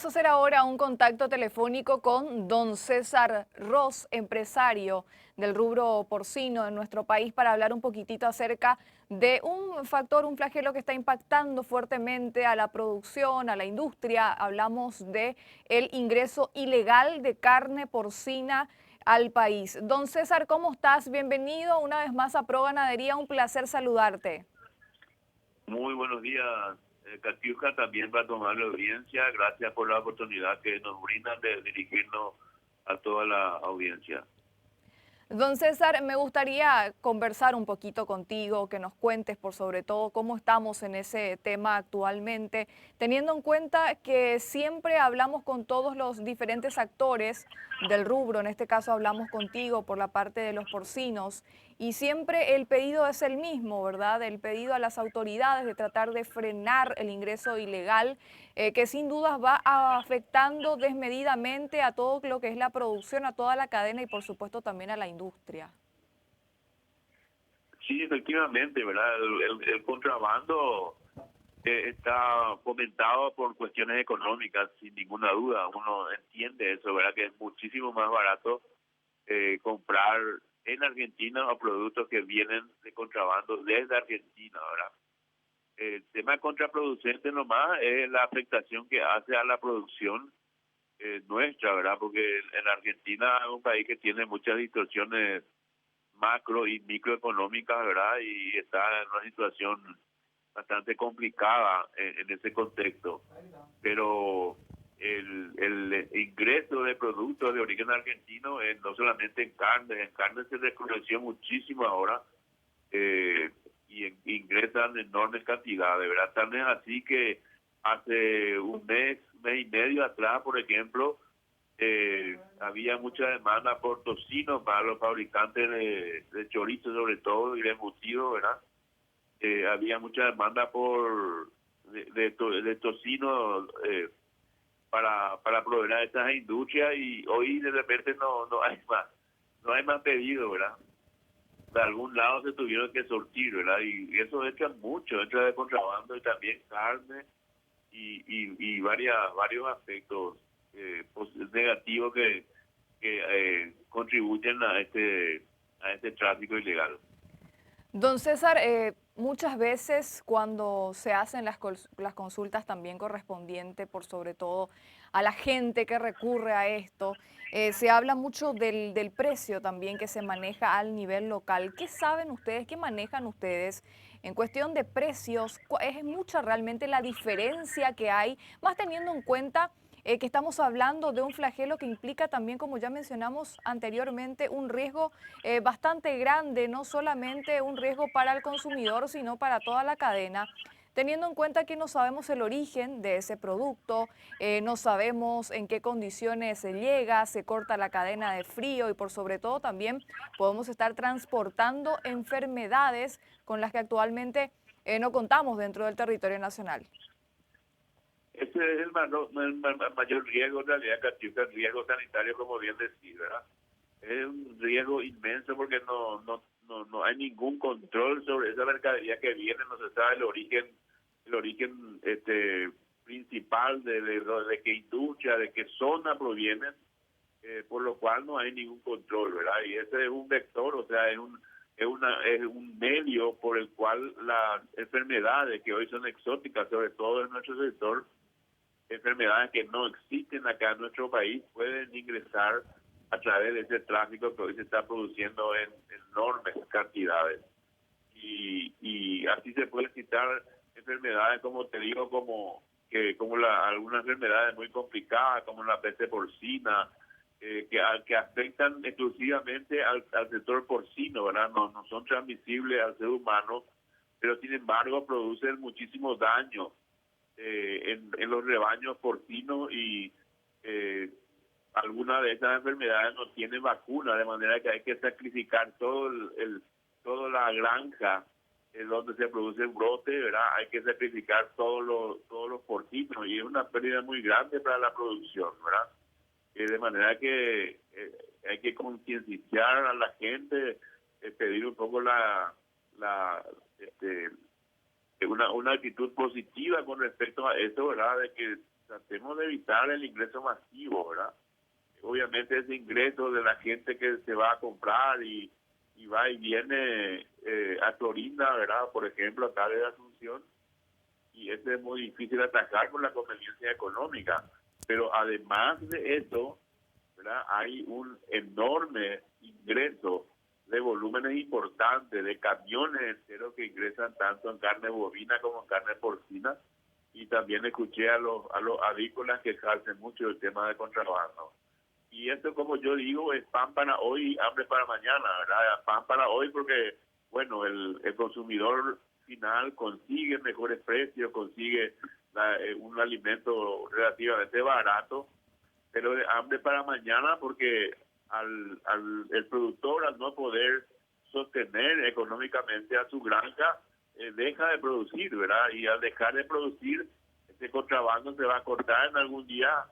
Vamos a hacer ahora un contacto telefónico con don César Ros, empresario del rubro porcino en nuestro país, para hablar un poquitito acerca de un factor, un flagelo que está impactando fuertemente a la producción, a la industria. Hablamos de el ingreso ilegal de carne porcina al país. Don César, ¿cómo estás? Bienvenido una vez más a Pro Ganadería, un placer saludarte. Muy buenos días, Catiuca, también para tomar la audiencia. Gracias por la oportunidad que nos brindan de dirigirnos a toda la audiencia. Don César, me gustaría conversar un poquito contigo, que nos cuentes por sobre todo cómo estamos en ese tema actualmente, teniendo en cuenta que siempre hablamos con todos los diferentes actores del rubro, en este caso hablamos contigo por la parte de los porcinos, y siempre el pedido es el mismo, ¿verdad? El pedido a las autoridades de tratar de frenar el ingreso ilegal, que sin dudas va afectando desmedidamente a todo lo que es la producción, a toda la cadena y por supuesto también a la industria. Sí, efectivamente, ¿verdad? El contrabando está fomentado por cuestiones económicas, sin ninguna duda. Uno entiende eso, ¿verdad? Que es muchísimo más barato comprar en Argentina o productos que vienen de contrabando desde Argentina, ¿verdad? El tema contraproducente nomás es la afectación que hace a la producción nuestra, ¿verdad? Porque en Argentina es un país que tiene muchas distorsiones macro y microeconómicas, ¿verdad? Y está en una situación bastante complicada en ese contexto. Pero el ingreso de productos de origen argentino, no solamente en carne se recrudeció muchísimo ahora, eh, ingresan enormes cantidades, ¿verdad? Tan es así que hace un mes y medio atrás, por ejemplo, había mucha demanda por tocino para los fabricantes de chorizo sobre todo y de embutido, ¿verdad? Había mucha demanda de tocino para proveer a estas industrias y hoy de repente no hay más pedido, ¿verdad? De algún lado se tuvieron que sortir, ¿verdad? Y eso entra de contrabando y también carne y varios aspectos negativos que contribuyen a este tráfico ilegal. Don César, muchas veces cuando se hacen las consultas también correspondientes, por sobre todo a la gente que recurre a esto, se habla mucho del precio también que se maneja al nivel local. ¿Qué saben ustedes, qué manejan ustedes en cuestión de precios? ¿Es mucha realmente la diferencia que hay, más teniendo en cuenta que estamos hablando de un flagelo que implica también, como ya mencionamos anteriormente, un riesgo bastante grande, no solamente un riesgo para el consumidor, sino para toda la cadena? Teniendo en cuenta que no sabemos el origen de ese producto, no sabemos en qué condiciones se llega, se corta la cadena de frío y por sobre todo también podemos estar transportando enfermedades con las que actualmente no contamos dentro del territorio nacional. Ese es el mayor riesgo en realidad, Catiuca, el riesgo sanitario, como bien decís, ¿verdad? Es un riesgo inmenso porque no hay ningún control sobre esa mercadería que viene, no se sabe el origen principal de qué industria, de qué zona provienen, por lo cual no hay ningún control, ¿verdad? Y ese es un vector, o sea, es un medio por el cual las enfermedades que hoy son exóticas, sobre todo en nuestro sector, enfermedades que no existen acá en nuestro país, pueden ingresar a través de ese tráfico que hoy se está produciendo en enormes cantidades. Y así se pueden citar enfermedades, como te digo, algunas enfermedades muy complicadas, como la peste porcina, que afectan exclusivamente al sector porcino, ¿verdad? No son transmisibles al ser humano, pero sin embargo producen muchísimo daño en los rebaños porcinos y algunas de esas enfermedades no tienen vacuna, de manera que hay que sacrificar toda la granja donde se produce el brote, ¿verdad? Hay que sacrificar todos los porcinos y es una pérdida muy grande para la producción, ¿verdad? De manera que hay que concienciar a la gente, pedir un poco la este, una actitud positiva con respecto a eso, ¿verdad? De que tratemos de evitar el ingreso masivo, ¿verdad? Obviamente ese ingreso de la gente que se va a comprar y va y viene a Clorinda, ¿verdad? Por ejemplo, acá de Asunción, y este es muy difícil de atacar por la conveniencia económica. Pero además de eso, ¿verdad? Hay un enorme ingreso de volúmenes importantes, de camiones enteros que ingresan tanto en carne bovina como en carne porcina. Y también escuché a los avícolas quejarse mucho del tema de contrabando. Y esto, como yo digo, es pan para hoy, hambre para mañana, ¿verdad? Pan para hoy porque, bueno, el consumidor final consigue mejores precios, consigue un alimento relativamente barato, pero de hambre para mañana porque el productor, al no poder sostener económicamente a su granja, deja de producir, ¿verdad? Y al dejar de producir, ese contrabando se va a cortar en algún día,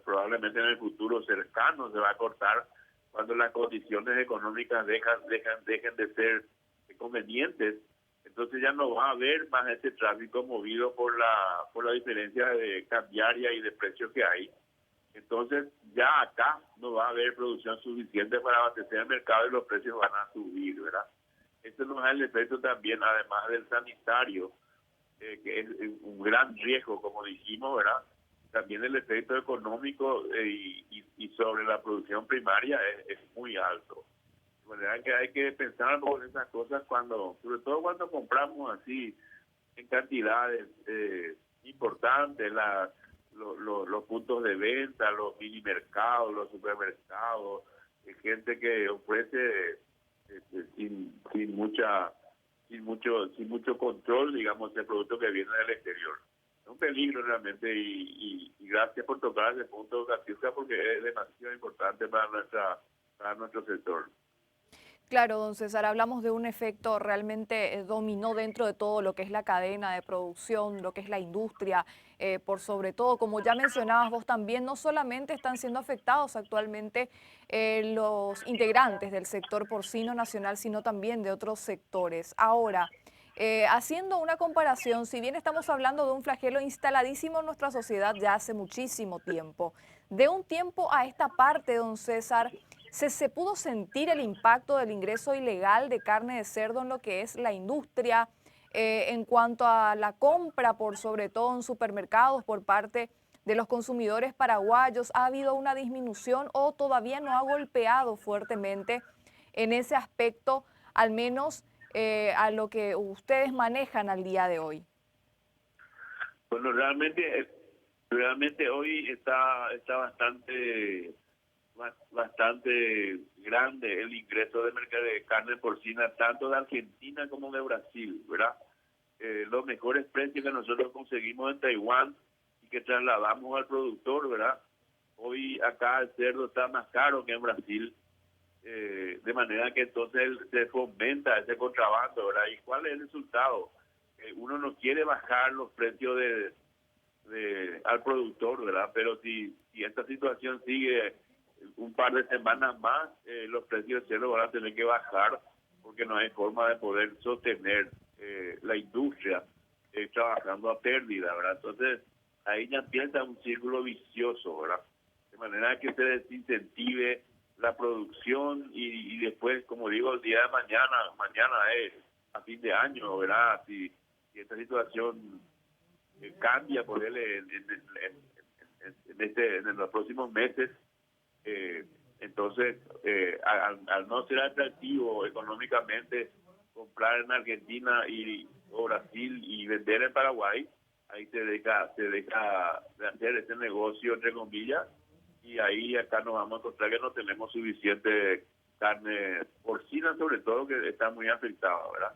probablemente en el futuro cercano se va a cortar cuando las condiciones económicas dejen de ser convenientes. Entonces ya no va a haber más ese tráfico movido por la diferencia de cambiaria y de precios que hay. Entonces ya acá no va a haber producción suficiente para abastecer el mercado y los precios van a subir, ¿verdad? Esto nos da el efecto también, además del sanitario, que es un gran riesgo, como dijimos, ¿verdad? También el efecto económico y sobre la producción primaria es muy alto. De manera que hay que pensar por esas cosas sobre todo cuando compramos así en cantidades importantes, los puntos de venta, los mini mercados, los supermercados, gente que ofrece sin mucho control, digamos, el producto que viene del exterior. Es un peligro realmente y gracias por tocar ese punto, Catiusca, porque es demasiado importante para nuestro sector. Claro, don César, hablamos de un efecto realmente dominó dentro de todo lo que es la cadena de producción, lo que es la industria, por sobre todo, como ya mencionabas vos también, no solamente están siendo afectados actualmente los integrantes del sector porcino nacional, sino también de otros sectores. Ahora, haciendo una comparación, si bien estamos hablando de un flagelo instaladísimo en nuestra sociedad ya hace muchísimo tiempo, de un tiempo a esta parte, don César, ¿se pudo sentir el impacto del ingreso ilegal de carne de cerdo en lo que es la industria, en cuanto a la compra, por sobre todo en supermercados, por parte de los consumidores paraguayos? ¿Ha habido una disminución o todavía no ha golpeado fuertemente en ese aspecto, al menos a lo que ustedes manejan al día de hoy? Bueno, realmente hoy está bastante grande el ingreso de mercado de carne porcina, tanto de Argentina como de Brasil, ¿verdad? Los mejores precios que nosotros conseguimos en Taiwán y que trasladamos al productor, ¿verdad? Hoy acá el cerdo está más caro que en Brasil, de manera que entonces se fomenta ese contrabando, ¿verdad? ¿Y cuál es el resultado? Uno no quiere bajar los precios al productor, ¿verdad? Pero si esta situación sigue un par de semanas más, los precios de cerdo van a tener que bajar porque no hay forma de poder sostener la industria trabajando a pérdida, ¿verdad? Entonces, ahí ya empieza un círculo vicioso, ¿verdad? De manera que se desincentive la producción y después, como digo, el día de mañana es a fin de año, ¿verdad? Si esta situación cambia por él en los próximos meses, entonces al no ser atractivo económicamente comprar en Argentina o Brasil y vender en Paraguay, ahí se deja de hacer ese negocio entre comillas, y ahí acá nos vamos a encontrar que no tenemos suficiente carne porcina, sobre todo, que está muy afectada, ¿verdad?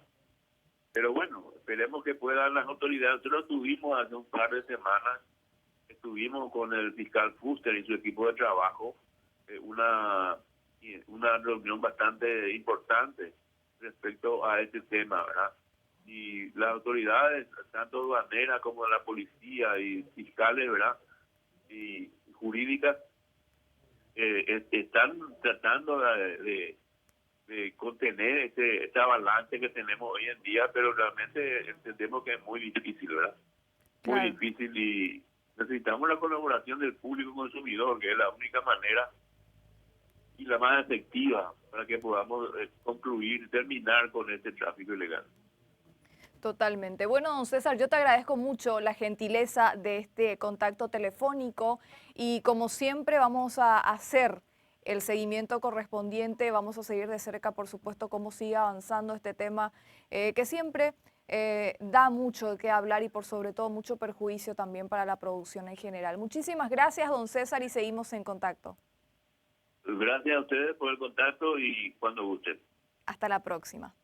Pero bueno, esperemos que puedan las autoridades. Nosotros tuvimos hace un par de semanas, estuvimos con el fiscal Fuster y su equipo de trabajo, una reunión bastante importante respecto a este tema, ¿verdad? Y las autoridades, tanto aduaneras como la policía y fiscales, ¿verdad? Y jurídicas, están tratando de contener este avance que tenemos hoy en día, pero realmente entendemos que es muy difícil, ¿verdad? muy Claro. difícil y necesitamos la colaboración del público consumidor, que es la única manera y la más efectiva para que podamos concluir, terminar con este tráfico ilegal. Totalmente. Bueno, don César, yo te agradezco mucho la gentileza de este contacto telefónico y como siempre vamos a hacer el seguimiento correspondiente, vamos a seguir de cerca, por supuesto, cómo sigue avanzando este tema que siempre da mucho de qué hablar y por sobre todo mucho perjuicio también para la producción en general. Muchísimas gracias, don César, y seguimos en contacto. Gracias a ustedes por el contacto y cuando gusten. Hasta la próxima.